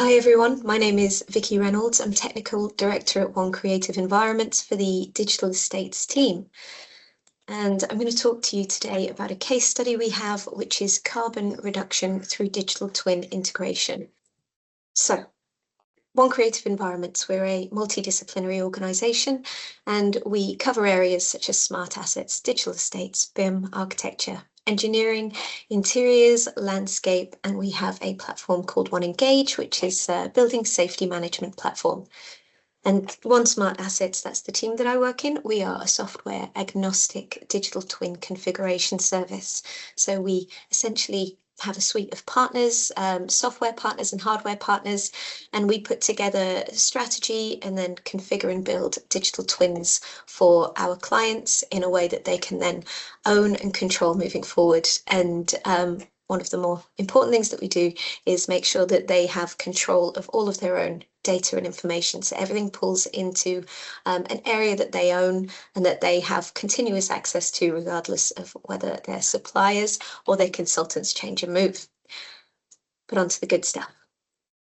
Hi everyone, my name is Vicki Reynolds. I'm Technical Director at One Creative Environments for the Digital Estates team. And I'm going to talk to you today about a case study we have, which is carbon reduction through digital twin integration. So, One Creative Environments, we're a multidisciplinary organisation, and we cover areas such as smart assets, digital estates, BIM, architecture, engineering, interiors, landscape, and we have a platform called One Engage, which is a building safety management platform. And One Smart Assets, that's the team that I work in. We are a software agnostic digital twin configuration service. So we essentially have a suite of partners, software partners and hardware partners, and we put together strategy and then configure and build digital twins for our clients in a way that they can then own and control moving forward. And one of the more important things that we do is make sure that they have control of all of their own data and information. So everything pulls into an area that they own and that they have continuous access to, regardless of whether their suppliers or their consultants change and move. But on to the good stuff.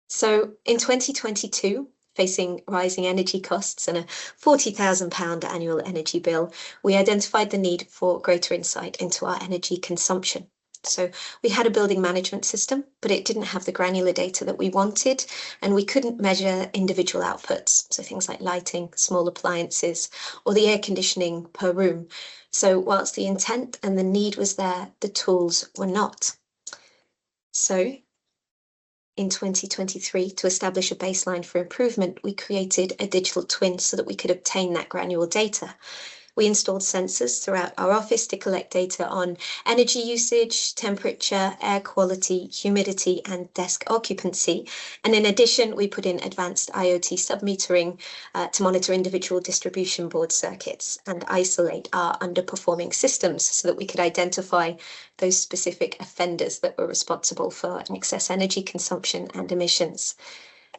So in 2022, facing rising energy costs and a £40,000 annual energy bill, we identified the need for greater insight into our energy consumption. So we had a building management system, but it didn't have the granular data that we wanted, and we couldn't measure individual outputs. So things like lighting, small appliances, or the air conditioning per room. So whilst the intent and the need was there, the tools were not. So in 2023, to establish a baseline for improvement, we created a digital twin so that we could obtain that granular data. We installed sensors throughout our office to collect data on energy usage, temperature, air quality, humidity, and desk occupancy. And in addition, we put in advanced IoT submetering to monitor individual distribution board circuits and isolate our underperforming systems so that we could identify those specific offenders that were responsible for excess energy consumption and emissions.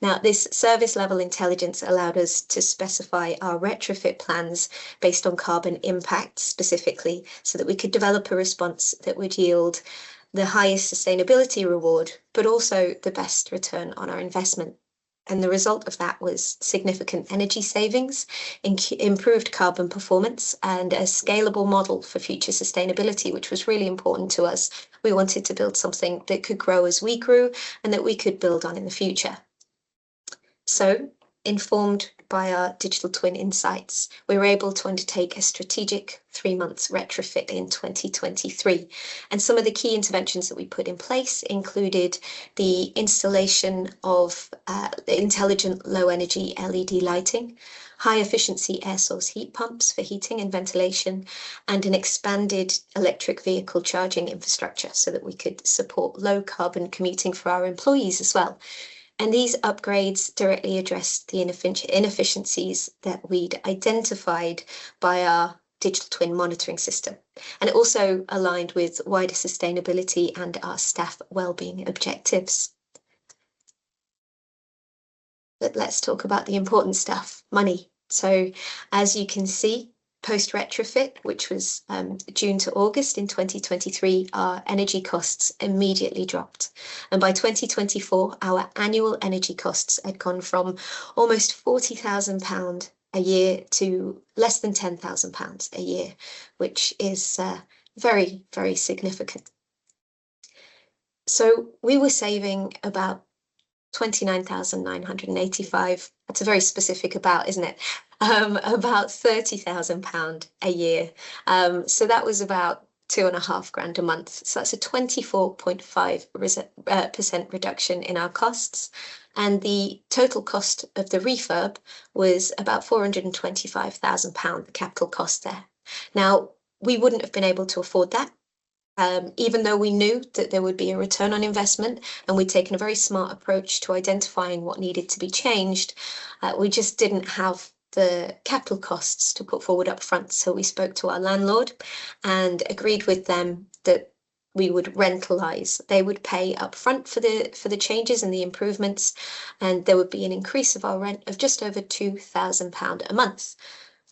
Now, this service level intelligence allowed us to specify our retrofit plans based on carbon impact specifically, so that we could develop a response that would yield the highest sustainability reward, but also the best return on our investment. And the result of that was significant energy savings, improved carbon performance, and a scalable model for future sustainability, which was really important to us. We wanted to build something that could grow as we grew and that we could build on in the future. So, informed by our digital twin insights, we were able to undertake a strategic 3-month retrofit in 2023. And some of the key interventions that we put in place included the installation of intelligent low energy LED lighting, high efficiency air source heat pumps for heating and ventilation, and an expanded electric vehicle charging infrastructure so that we could support low carbon commuting for our employees as well. And these upgrades directly addressed the inefficiencies that we'd identified by our digital twin monitoring system. And it also aligned with wider sustainability and our staff wellbeing objectives. But let's talk about the important stuff, money. So as you can see, post-retrofit, which was June to August in 2023, our energy costs immediately dropped. And by 2024, our annual energy costs had gone from almost £40,000 a year to less than £10,000 a year, which is very, very significant. So we were saving about 29,985. That's a very specific about, isn't it? About £30,000 a year. So that was about £2,500 a month. So that's a 24.5% reduction in our costs. And the total cost of the refurb was about £425,000, the capital cost there. Now, we wouldn't have been able to afford that. Even though we knew that there would be a return on investment and we'd taken a very smart approach to identifying what needed to be changed, we just didn't have the capital costs to put forward up front. So we spoke to our landlord and agreed with them that we would rentalize. They would pay up front for the changes and the improvements, and there would be an increase of our rent of just over £2,000 a month.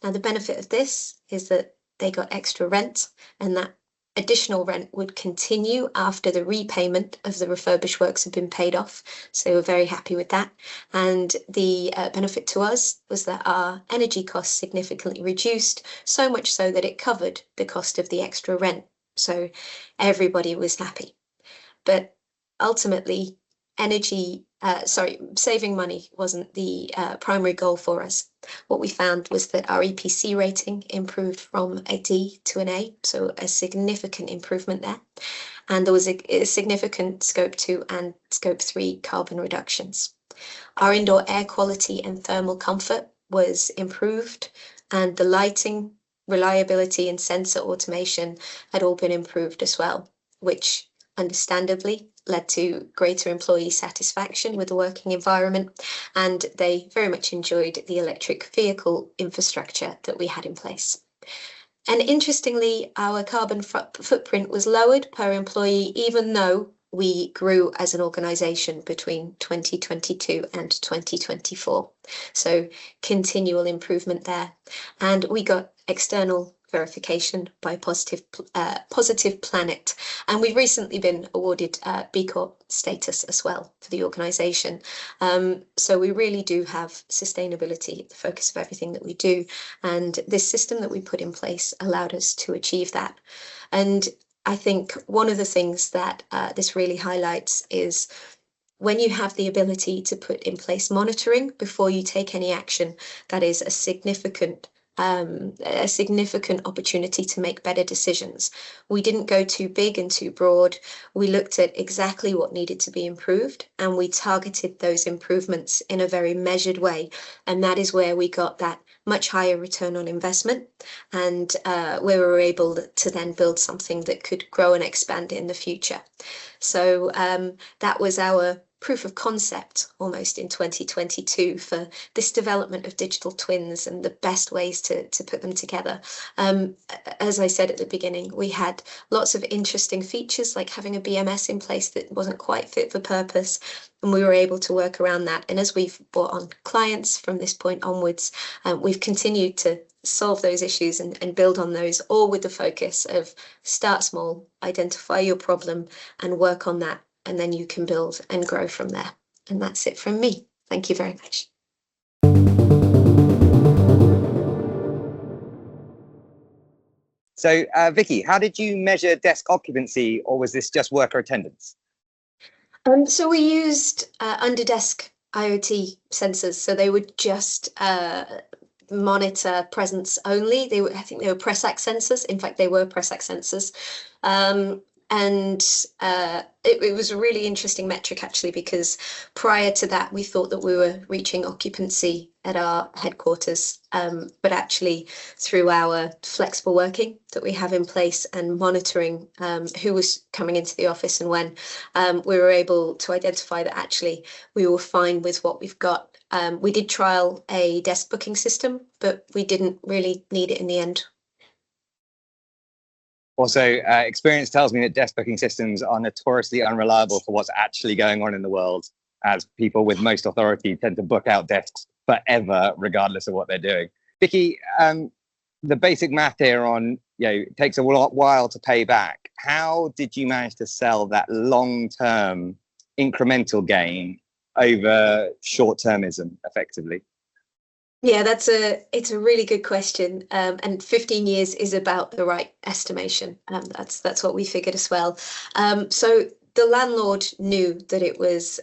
Now, the benefit of this is that they got extra rent, and that additional rent would continue after the repayment of the refurbished works had been paid off. So we're very happy with that. And the benefit to us was that our energy costs significantly reduced, so much so that it covered the cost of the extra rent. So everybody was happy. But ultimately, saving money wasn't the primary goal for us. What we found was that our EPC rating improved from a D to an A, so a significant improvement there. And there was a significant Scope 2 and Scope 3 carbon reductions. Our indoor air quality and thermal comfort was improved, and the lighting, reliability, and sensor automation had all been improved as well, which understandably led to greater employee satisfaction with the working environment, and they very much enjoyed the electric vehicle infrastructure that we had in place. And interestingly, our carbon footprint was lowered per employee, even though we grew as an organisation between 2022 and 2024. So continual improvement there. And we got external verification by Positive Planet. And we've recently been awarded B Corp status as well for the organisation. So we really do have sustainability at the focus of everything that we do. And this system that we put in place allowed us to achieve that. And I think one of the things that this really highlights is when you have the ability to put in place monitoring before you take any action, that is a significant opportunity to make better decisions. We didn't go too big and too broad. We looked at exactly what needed to be improved, and we targeted those improvements in a very measured way. And that is where we got that much higher return on investment, and we were able to then build something that could grow and expand in the future. So that was our proof of concept almost in 2022 for this development of digital twins and the best ways to put them together. As I said at the beginning, we had lots of interesting features like having a BMS in place that wasn't quite fit for purpose, and we were able to work around that. And as we've brought on clients from this point onwards, we've continued to solve those issues and build on those, all with the focus of start small, identify your problem and work on that, and then you can build and grow from there. And that's it from me. Thank you very much. So, Vicki, how did you measure desk occupancy, or was this just worker attendance? So we used under-desk IoT sensors, so they would just monitor presence only. I think they were press-act sensors. In fact, they were press-act sensors. It was a really interesting metric, actually, because prior to that, we thought that we were reaching occupancy at our headquarters, but actually through our flexible working that we have in place and monitoring who was coming into the office and when, we were able to identify that actually we were fine with what we've got. We did trial a desk booking system, but we didn't really need it in the end. Also, experience tells me that desk booking systems are notoriously unreliable for what's actually going on in the world, as people with most authority tend to book out desks forever, regardless of what they're doing. Vicki, the basic math here on, it takes a while to pay back. How did you manage to sell that long-term incremental gain over short-termism, effectively? Yeah, it's a really good question. And 15 years is about the right estimation. That's what we figured as well. So the landlord knew that it was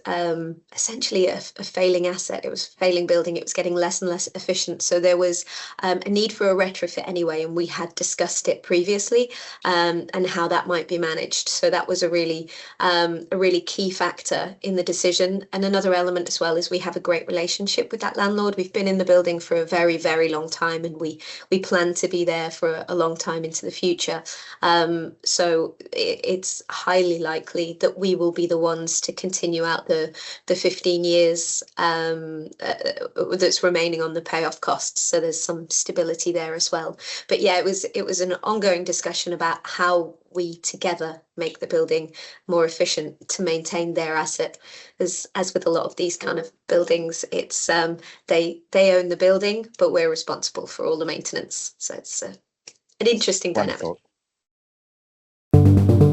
essentially a failing asset. It was a failing building. It was getting less and less efficient. So there was a need for a retrofit anyway, and we had discussed it previously and how that might be managed. So that was a really key factor in the decision. And another element as well is we have a great relationship with that landlord. We've been in the building for a very, very long time, and we plan to be there for a long time into the future. So it's highly likely that we will be the ones to continue out the 15 years that's remaining on the payoff costs. So there's some stability there as well. But yeah, it was an ongoing discussion about how we together make the building more efficient to maintain their asset. As with a lot of these kind of buildings, it's they own the building, but we're responsible for all the maintenance. So it's an interesting dynamic. you.